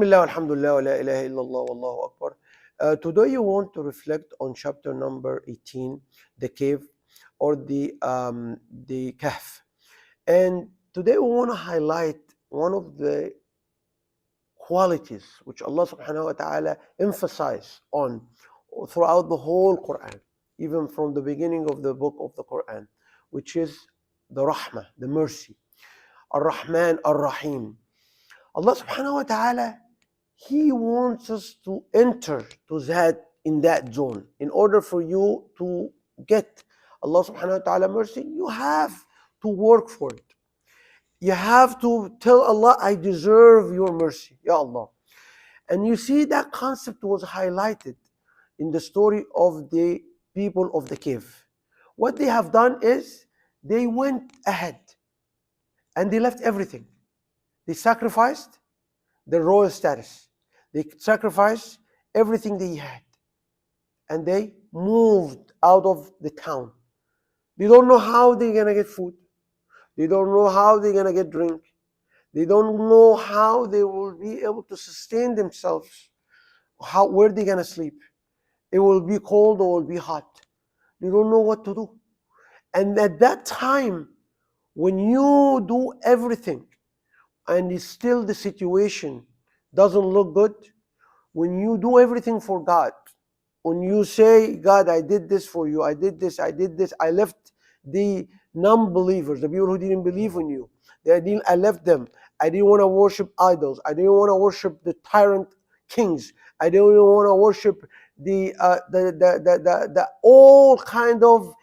Bismillah, alhamdulillah, wa la ilaha illallah, wallahu akbar. Today you want to reflect on chapter number 18, the cave or the Kahf. And today we want to highlight one of the qualities which Allah subhanahu wa ta'ala emphasized on throughout the whole Quran, even from the beginning of the book of the Quran, which is the rahmah, the mercy. Ar-Rahman, Ar-Rahim. Allah subhanahu wa ta'ala, He wants us to enter to in that zone. In order for you to get Allah subhanahu wa ta'ala mercy, you have to work for it. You have to tell Allah, I deserve your mercy, Ya Allah. And you see that concept was highlighted in the story of the people of the cave. What they have done is they went ahead and they left everything. They sacrificed their royal status. They sacrificed everything they had. And they moved out of the town. They don't know how they're going to get food. They don't know how they're going to get drink. They don't know how they will be able to sustain themselves. Where they're going to sleep. It will be cold or it will be hot. They don't know what to do. And at that time, when you do everything and it's still the situation doesn't look good, when you do everything for God, when you say, God, I did this for you, I did this, I left the non-believers, the people who didn't believe in you, I left them. I didn't want to worship idols. I didn't want to worship the tyrant kings. I didn't want to worship the all kind of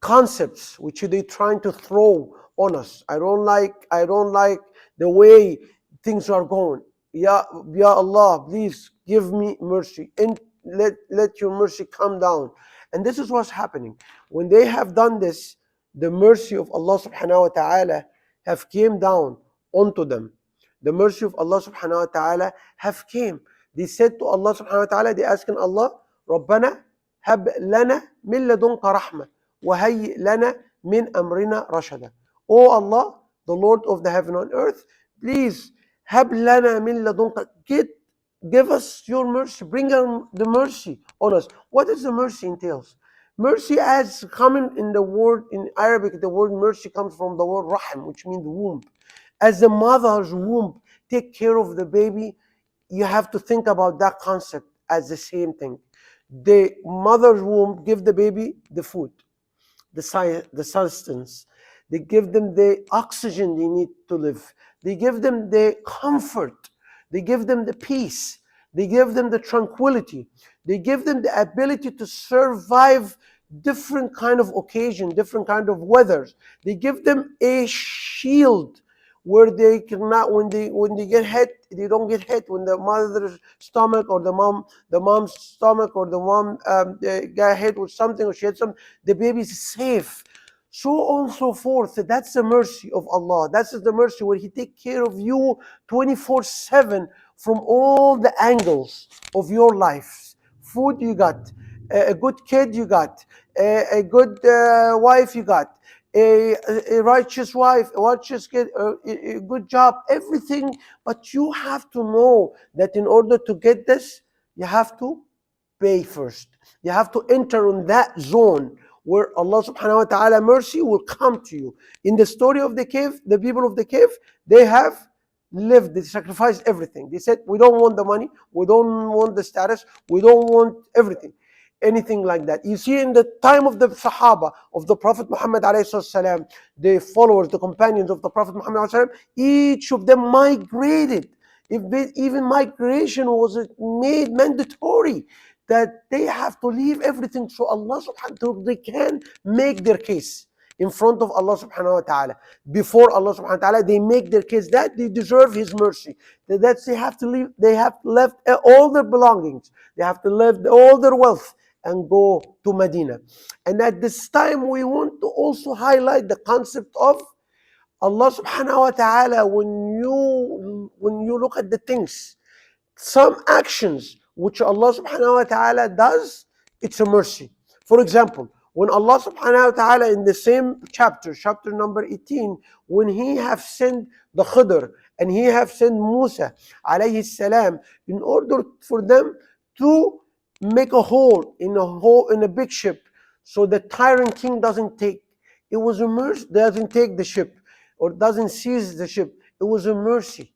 concepts which they trying to throw on us. I don't like the way things are going. Ya Allah, please give me mercy and let your mercy come down. And this is what's happening. When they have done this, the mercy of Allah subhanahu wa ta'ala have came down onto them. The mercy of Allah subhanahu wa ta'ala have came. They said to Allah subhanahu wa ta'ala, they asking Allah, Rabbana hab lana min ladunka rahmah wa hayyi lana min amrina rashada. Oh Allah, the Lord of the heaven and earth, please hab lana min ladunka, give us your mercy, bring the mercy on us. What does the mercy entails? Mercy, as common in the word in Arabic, the word mercy comes from the word rahim, which means womb. As the mother's womb take care of the baby, you have to think about that concept as the same thing. The mother's womb give the baby the food, the sustenance. They give them the oxygen they need to live. They give them the comfort. They give them the peace. They give them the tranquility. They give them the ability to survive different kind of occasion, different kind of weathers. They give them a shield where they cannot, when they get hit, they don't get hit. When the mother's stomach or the mom's stomach or the mom got hit with something or she had something, the baby is safe. So on and so forth. That's the mercy of Allah. That's the mercy where He take care of you 24/7 from all the angles of your life. Food you got, a good kid you got, a good wife you got, a righteous wife, a righteous kid, a good job, everything. But you have to know that in order to get this, you have to pay first. You have to enter in that zone where Allah subhanahu wa ta'ala mercy will come to you. In the story of the cave, the people of the cave, they have lived, they sacrificed everything. They said, we don't want the money, we don't want the status, we don't want anything like that. You see, in the time of the Sahaba, of the Prophet Muhammad alayhi salam, the followers, the companions of the Prophet Muhammad alayhi salam, each of them migrated. Even migration was made mandatory, that they have to leave everything so Allah subhanahu wa ta'ala, they can make their case in front of Allah subhanahu wa ta'ala. Before Allah subhanahu wa ta'ala, they make their case that they deserve His mercy. That they have to leave, they have left all their belongings, they have to leave all their wealth and go to Medina. And at this time, we want to also highlight the concept of Allah subhanahu wa ta'ala. When you look at the things, some actions which Allah subhanahu wa ta'ala does, it's a mercy. For example, when Allah subhanahu wa ta'ala in the same chapter number 18, when He have sent the Khidr and he have sent Musa alayhi salam in order for them to make a hole in a big ship, so the tyrant king doesn't take. It was a mercy, doesn't take the ship or doesn't seize the ship. It was a mercy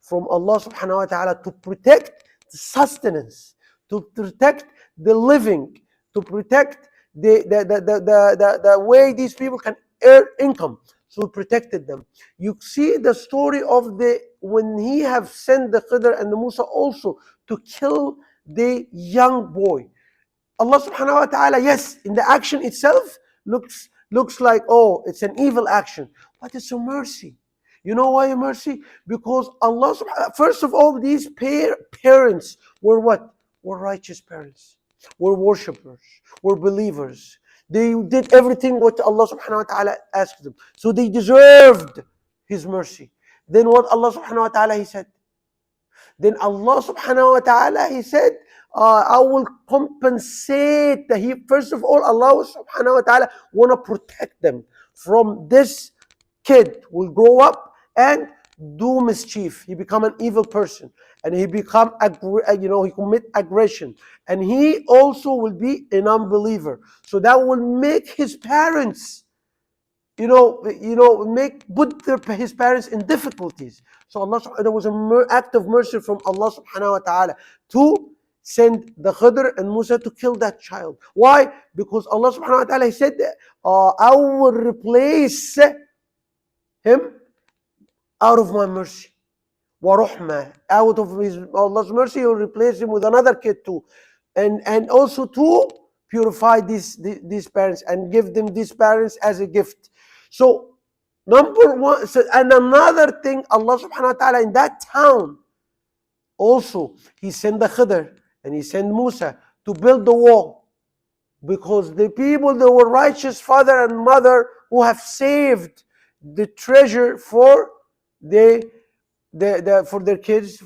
from Allah subhanahu wa ta'ala to protect the sustenance, to protect the living, to protect the way these people can earn income. So he protected them. You see the story of the when he have sent the Khidr and the Musa also to kill the young boy. Allah subhanahu wa ta'ala, yes, in the action itself looks like, oh, it's an evil action, but it's a mercy. You know why a mercy? Because Allah first of all, these parents were what? Were righteous parents, were worshippers, were believers. They did everything what Allah subhanahu wa ta'ala asked them. So they deserved His mercy. Then what Allah subhanahu wa ta'ala He said? Then Allah subhanahu wa ta'ala, He said, I will compensate. First of all, Allah subhanahu wa ta'ala want to protect them from this kid will grow up and do mischief. He become an evil person, and he become he commit aggression, and he also will be an unbeliever. So that will make his parents put his parents in difficulties. So there was an act of mercy from Allah subhanahu wa ta'ala to send the Khidr and Musa to kill that child. Why? Because Allah subhanahu wa ta'ala, He said, I will replace him out of my mercy. وَرُحْمَةً, out of Allah's mercy, He will replace him with another kid too. And also to purify these parents and give them these parents as a gift. So number one, and another thing, Allah subhanahu wa ta'ala in that town also, He sent the Khidr and He sent Musa to build the wall, because the people that were righteous father and mother who have saved the treasure for for their kids,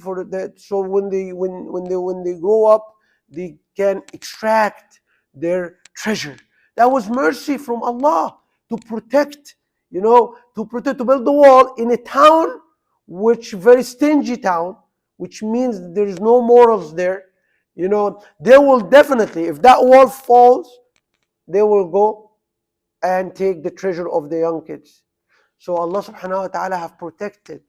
so when they grow up, they can extract their treasure. That was mercy from Allah to protect, to build the wall in a town which very stingy town, which means there is no morals there. They will definitely, if that wall falls, they will go and take the treasure of the young kids. So Allah subhanahu wa ta'ala have protected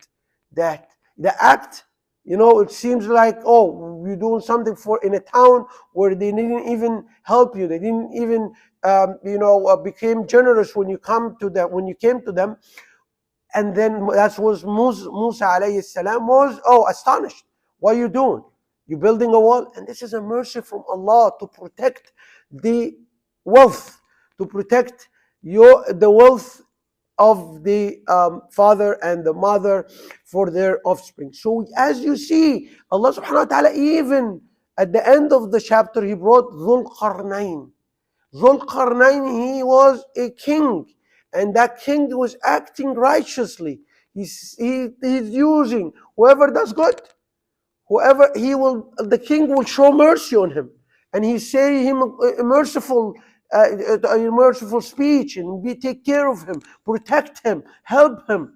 that. The act, it seems like, oh, you're doing something in a town where they didn't even help you. They didn't even, became generous when you came to them. And then that was Musa alayhi salam was, astonished. What are you doing? You're building a wall? And this is a mercy from Allah to protect the wealth, to protect the wealth of the father and the mother for their offspring. So as you see, Allah subhanahu wa ta'ala, even at the end of the chapter, He brought Dhul Qarnayn. Dhul Qarnayn, he was a king, and that king was acting righteously. He's using whoever does good, the king will show mercy on him, and He say him a merciful speech, and take care of him, protect him, help him.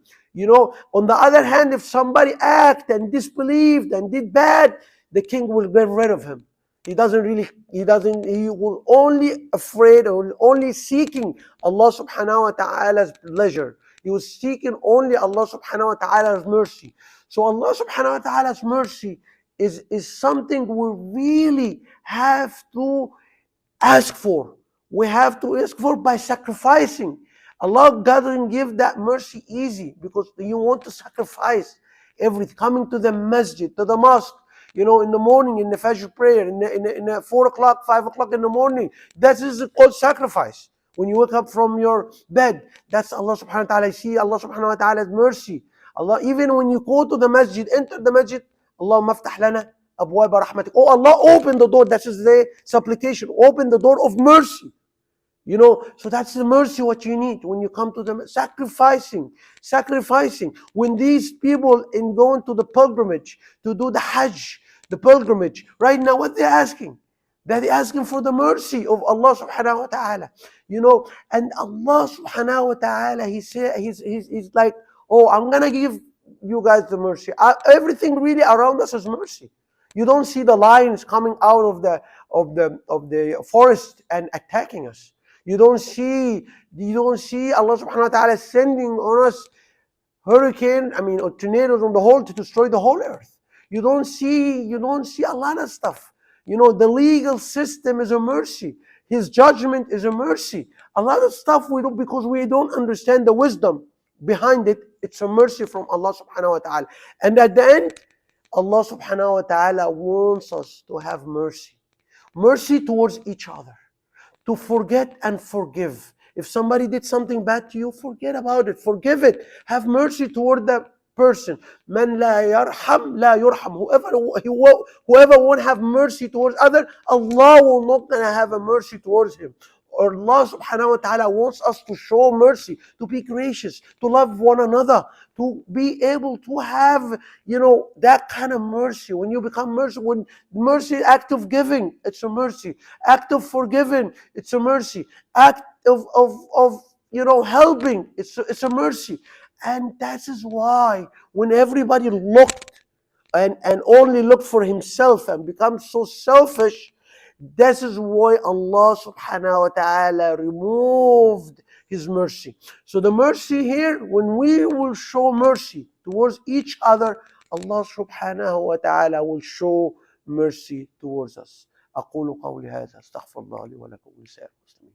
On the other hand, if somebody act and disbelieved and did bad, the king will get rid of him. He will only afraid or only seeking Allah subhanahu wa ta'ala's pleasure. He was seeking only Allah subhanahu wa ta'ala's mercy. So Allah subhanahu wa ta'ala's mercy is something we really have to ask for. We have to ask for by sacrificing. Allah doesn't give that mercy easy, because you want to sacrifice everything. Coming to the masjid, to the mosque, in the morning, in the Fajr prayer, in the 4 o'clock, 5 o'clock in the morning. That is called sacrifice. When you wake up from your bed, that's Allah subhanahu wa ta'ala. See Allah subhanahu wa ta'ala's mercy. Allah, even when you go to the masjid, enter the masjid, Allahumma aftah lana abwab rahmatik. Oh Allah, open the door. That is the supplication. Open the door of mercy. So that's the mercy what you need when you come to them. Sacrificing. When these people in going to the pilgrimage, to do the Hajj, the pilgrimage, right now what they're asking? They're asking for the mercy of Allah subhanahu wa ta'ala. And Allah subhanahu wa ta'ala, He's like, oh, I'm going to give you guys the mercy. Everything really around us is mercy. You don't see the lions coming out of the forest and attacking us. You don't see Allah subhanahu wa ta'ala sending on us hurricane, or tornadoes on the whole to destroy the whole earth. You don't see a lot of stuff. The legal system is a mercy. His judgment is a mercy. A lot of stuff we don't, because we don't understand the wisdom behind it. It's a mercy from Allah subhanahu wa ta'ala. And at the end, Allah subhanahu wa ta'ala wants us to have mercy. Mercy towards each other, to forget and forgive. If somebody did something bad to you, forget about it, forgive it, have mercy toward the person. Man la yarham la yurham. Whoever won't have mercy towards other, Allah will not gonna have a mercy towards him. Or Allah subhanahu wa ta'ala wants us to show mercy, to be gracious, to love one another, to be able to have, that kind of mercy. When you become merciful, when mercy, act of giving, it's a mercy. Act of forgiving, it's a mercy. Act of helping, it's a mercy. And that is why when everybody looked and only looked for himself and become so selfish, this is why Allah subhanahu wa ta'ala removed His mercy. So the mercy here, when we will show mercy towards each other, Allah subhanahu wa ta'ala will show mercy towards us. أقول قولي هذا أستغفر الله لي ولكم ولسائر المسلمين.